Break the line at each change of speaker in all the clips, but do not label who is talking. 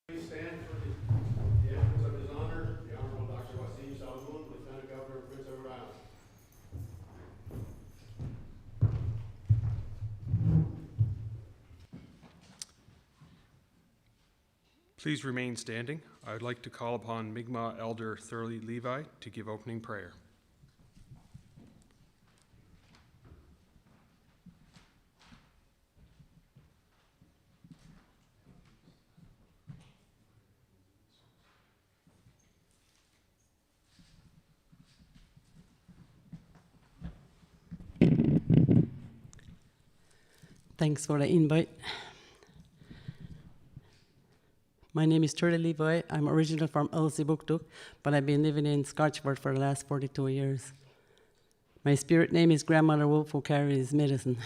Please stand for the entrance of His Honor, the Honorable Dr. Wasim Salamoon, Lieutenant Governor of Prince Edward Island.
Please remain standing. I would like to call upon Mi'kmaq Elder Thurley Levi to give opening prayer.
Thanks for the invite. My name is Thurley Levi. I'm originally from Elsipogtog, but I've been living in Scotchford for the last 42 years. My spirit name is Grandmother Wolf, who carries medicine.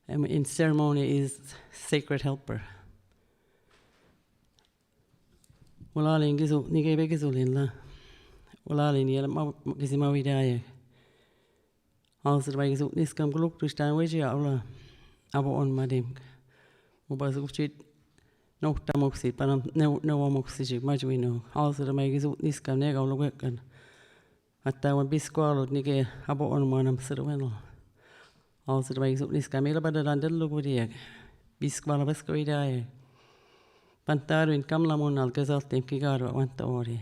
And in ceremony is Sacred Helper. Walalin gizu nigebe gizulin la. Walalin yela gizima widaya. Also dabei gesucht niskam geluk durch dein Weji aula. Aber on madim. Wobei so steht noch da moxit, panam no moxit majwino. Also dabei gesucht niskam nega lugekan. Hatta wan bisqualod nige aber on manam serwenel. Also dabei gesucht niskam ela bada landel lugwediag. Bisquala bascoidaya. Pantaro in kamlamon al gazaltem kigaro wanta ori.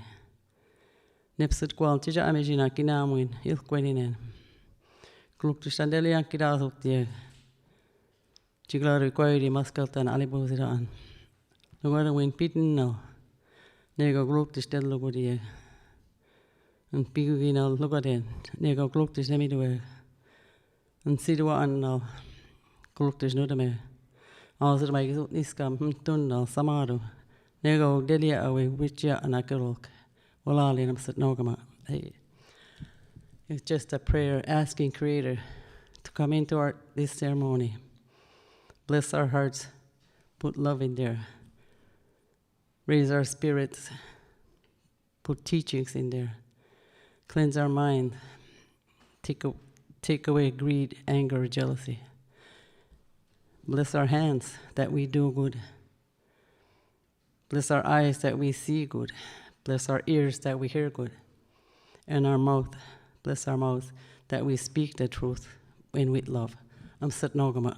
Nepsit qual tija amejina kinamuin ilqueninen. Kluktustan delian kidasuttie. Chiglari koiri maskaltan alibusiraan. Lugara win pitno. Nego kluktus delugudie. En pigugina lugaden. Nego kluktus nemidue. En sidua anna. Kluktus nudame. Also mai gesut niskam tunna samaru. Nego delia awe witcha anakelok. Walali namsat nogama. Hey. It's just a prayer asking Creator to come into this ceremony. Bless our hearts, put love in there. Raise our spirits, put teachings in there. Cleanse our mind, take away greed, anger, jealousy. Bless our hands that we do good. Bless our eyes that we see good. Bless our ears that we hear good. And our mouth. Bless our mouth that we speak the truth and with love. I'm Satnogama.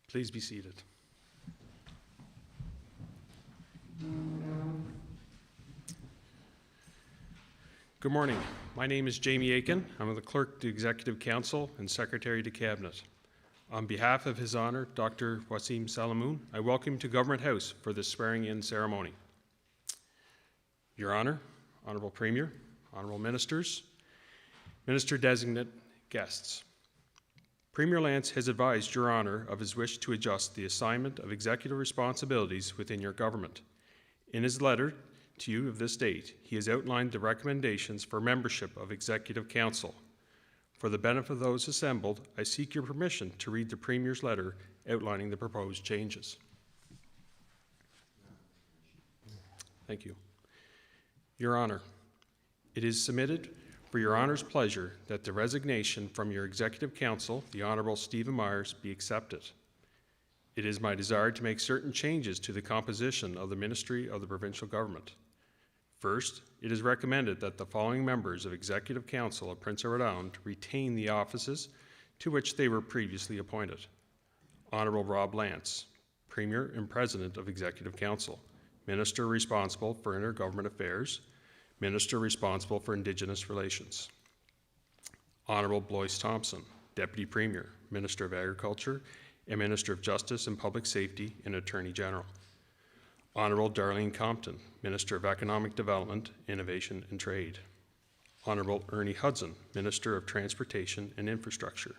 Please be seated. Good morning. My name is Jamie Aiken. I'm the Clerk to Executive Council and Secretary to Cabinet. On behalf of His Honor, Dr. Wasim Salamoon, I welcome you to Government House for this swearing-in ceremony. Your Honor, Honourable Premier, Honourable Ministers, Minister-designate guests. Premier Lance has advised Your Honor of his wish to adjust the assignment of executive responsibilities within your government. In his letter to you of this date, he has outlined the recommendations for membership of Executive Council. For the benefit of those assembled, I seek your permission to read the Premier's letter outlining the proposed changes. Thank you. Your Honor, it is submitted for Your Honor's pleasure that the resignation from your Executive Council, the Honourable Stephen Myers, be accepted. It is my desire to make certain changes to the composition of the Ministry of the Provincial Government. First, it is recommended that the following members of Executive Council of Prince Edward Island retain the offices to which they were previously appointed. Honourable Rob Lance, Premier and President of Executive Council, Minister responsible for Intergovernment Affairs, Minister responsible for Indigenous Relations. Honourable Blois Thompson, Deputy Premier, Minister of Agriculture, and Minister of Justice and Public Safety and Attorney General. Honourable Darlene Compton, Minister of Economic Development, Innovation and Trade. Honourable Ernie Hudson, Minister of Transportation and Infrastructure.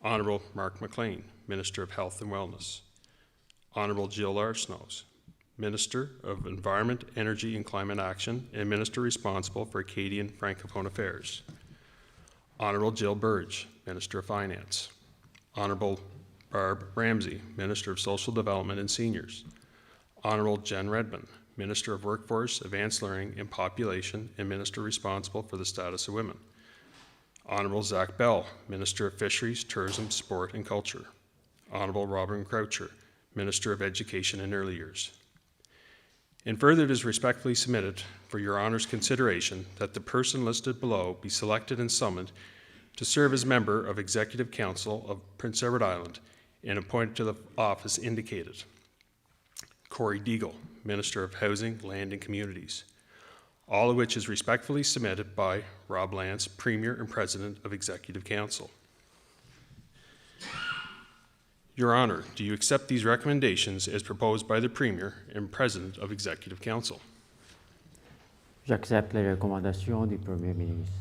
Honourable Mark McLean, Minister of Health and Wellness. Honourable Jill Arsenault, Minister of Environment, Energy and Climate Action and Minister responsible for Acadian Francophone Affairs. Honorable Jill Burge, Minister of Finance. Honorable Barb Ramsey, Minister of Social Development and Seniors. Honorable Jen Redmond, Minister of Workforce, Advanced Learning and Population, and Minister responsible for the status of women. Honorable Zach Bell, Minister of Fisheries, Tourism, Sport, and Culture. Honorable Robin Croucher, Minister of Education and Early Years. And further, it is respectfully submitted for your honor's consideration that the person listed below be selected and summoned to serve as member of Executive Council of Prince Edward Island and appointed to the office indicated. Corey Deagle, Minister of Housing, Land and Communities, all of which is respectfully submitted by Rob Lance, Premier and President of Executive Council. Your Honor, do you accept these recommendations as proposed by the Premier and President of Executive Council?
J'accepte les recommandations du Premier ministre.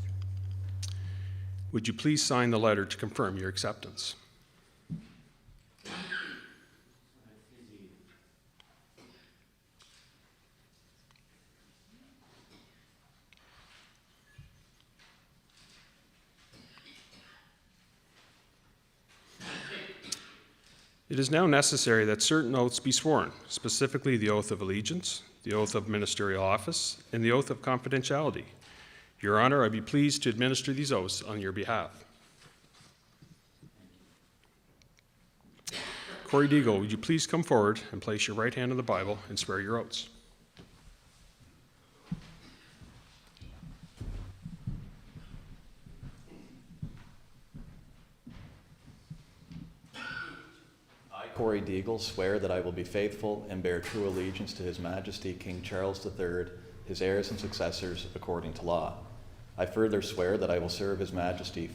Would you please sign the letter to confirm your acceptance? It is now necessary that certain oaths be sworn, specifically the oath of allegiance, the oath of ministerial office, and the oath of confidentiality. Your Honor, I'd be pleased to administer these oaths on your behalf. Corey Deagle, would you please come forward and place your right hand on the Bible and swear your oaths?
Corey Deagle, swear that I will be faithful and bear true allegiance to His Majesty King Charles III, his heirs and successors, according to law. I further swear that I will serve His Majesty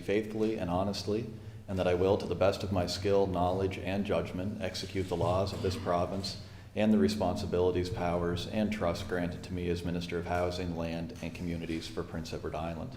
faithfully and honestly, and that I will, to the best of my skill, knowledge, and judgment, execute the laws of this province and the responsibilities, powers, and trust granted to me as Minister of Housing, Land, and Communities for Prince Edward Island.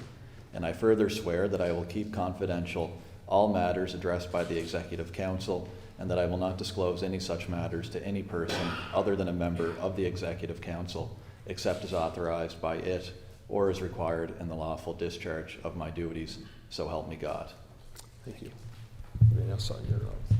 And I further swear that I will keep confidential all matters addressed by the Executive Council, and that I will not disclose any such matters to any person other than a member of the Executive Council, except as authorized by it or as required in the lawful discharge of my duties. So help me God.
Thank you. You may now sign your oath.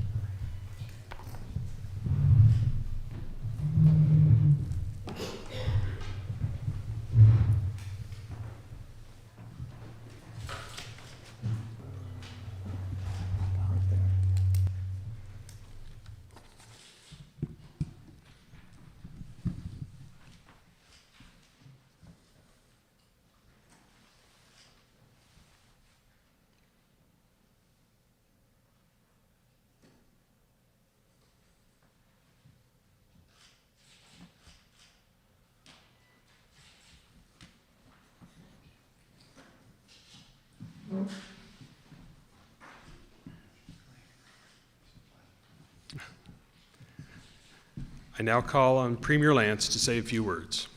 I now call on Premier Lance to say a few words.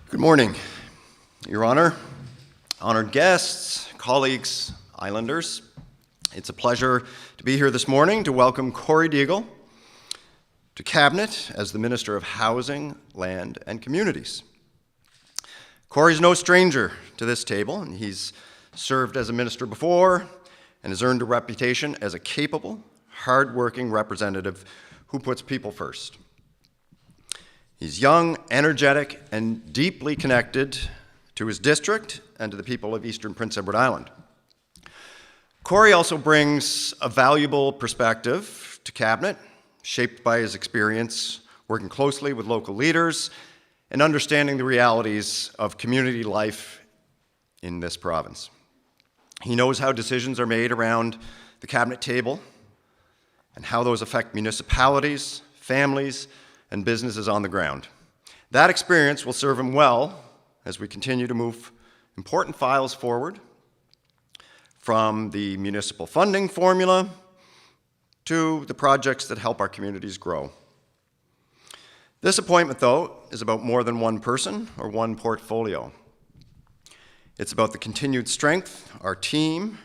Good morning, Your Honor, honored guests, colleagues, Islanders. It's a pleasure to be here this morning to welcome Corey Deagle to Cabinet as the Minister of Housing, Land and Communities. Corey's no stranger to this table, and he's served as a minister before and has earned a reputation as a capable, hard-working representative who puts people first. He's young, energetic, and deeply connected to his district and to the people of Eastern Prince Edward Island. Corey also brings a valuable perspective to Cabinet, shaped by his experience working closely with local leaders and understanding the realities of community life in this province. He knows how decisions are made around the Cabinet table and how those affect municipalities, families, and businesses on the ground. That experience will serve him well as we continue to move important files forward, from the municipal funding formula to the projects that help our communities grow. This appointment, though, is about more than one person or one portfolio. It's about the continued strength, our team,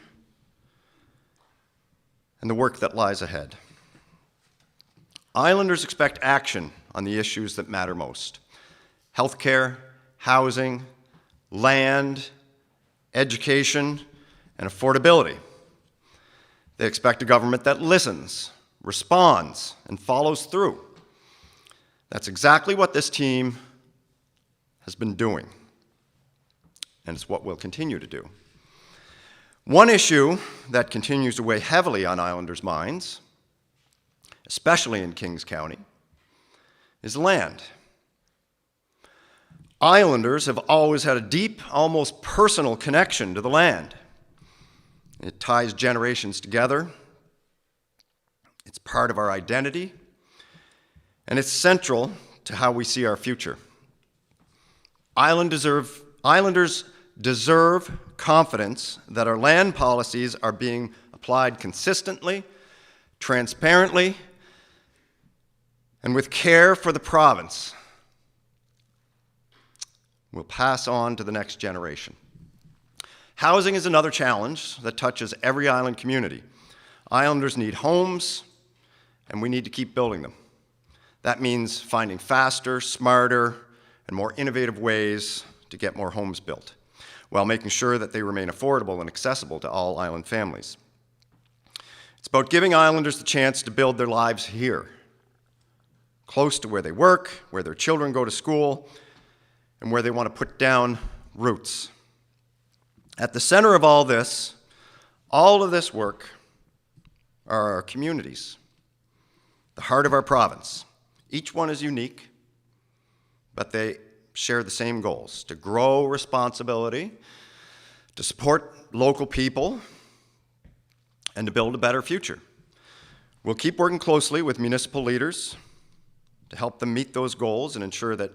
and the work that lies ahead. Islanders expect action on the issues that matter most: healthcare, housing, land, education, and affordability. They expect a government that listens, responds, and follows through. That's exactly what this team has been doing, and it's what we'll continue to do. One issue that continues to weigh heavily on Islanders' minds, especially in Kings County, is land. Islanders have always had a deep, almost personal connection to the land. It ties generations together. It's part of our identity, and it's central to how we see our future. Islanders deserve confidence that our land policies are being applied consistently, transparently, and with care for the province. We'll pass on to the next generation. Housing is another challenge that touches every island community. Islanders need homes, and we need to keep building them. That means finding faster, smarter, and more innovative ways to get more homes built, while making sure that they remain affordable and accessible to all island families. It's about giving Islanders the chance to build their lives here, close to where they work, where their children go to school, and where they want to put down roots. At the center of all of this work, are our communities, the heart of our province. Each one is unique, but they share the same goals: to grow responsibility, to support local people, and to build a better future. We'll keep working closely with municipal leaders to help them meet those goals and ensure that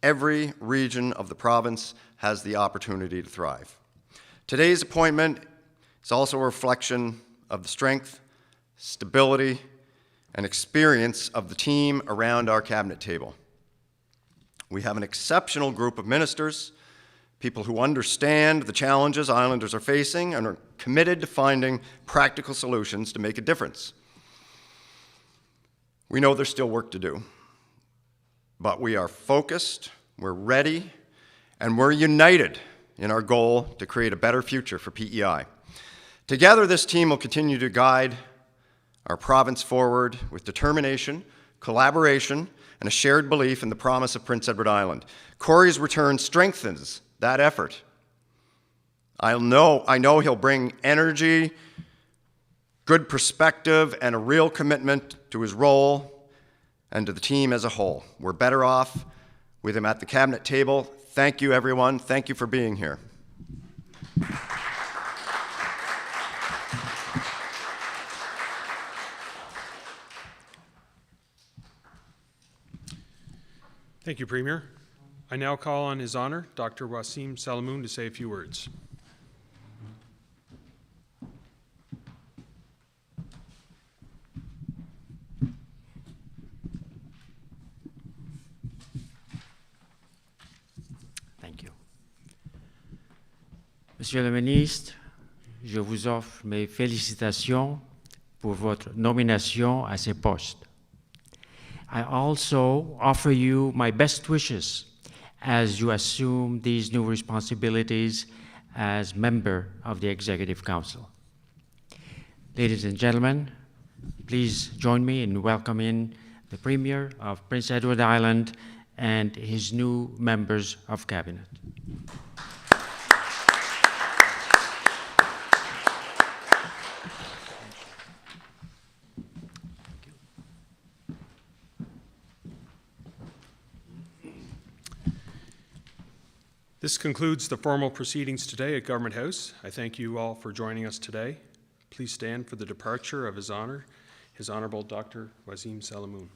every region of the province has the opportunity to thrive. Today's appointment is also a reflection of the strength, stability, and experience of the team around our cabinet table. We have an exceptional group of ministers, people who understand the challenges Islanders are facing and are committed to finding practical solutions to make a difference. We know there's still work to do, but we are focused, we're ready, and we're united in our goal to create a better future for PEI. Together, this team will continue to guide our province forward with determination, collaboration, and a shared belief in the promise of Prince Edward Island. Corey's return strengthens that effort. I know he'll bring energy, good perspective, and a real commitment to his role and to the team as a whole. We're better off with him at the cabinet table. Thank you, everyone. Thank you for being here.
Thank you, Premier. I now call on His Honor, Dr. Wasim Salamoon, to say a few words.
Thank you. Monsieur le ministre, je vous offre mes félicitations pour votre nomination à ce poste. I also offer you my best wishes as you assume these new responsibilities as member of the Executive Council. Ladies and gentlemen, please join me in welcoming the Premier of Prince Edward Island and his new members of Cabinet.
This concludes the formal proceedings today at Government House. I thank you all for joining us today. Please stand for the departure of His Honor, His Honorable Dr. Wasim Salamoon.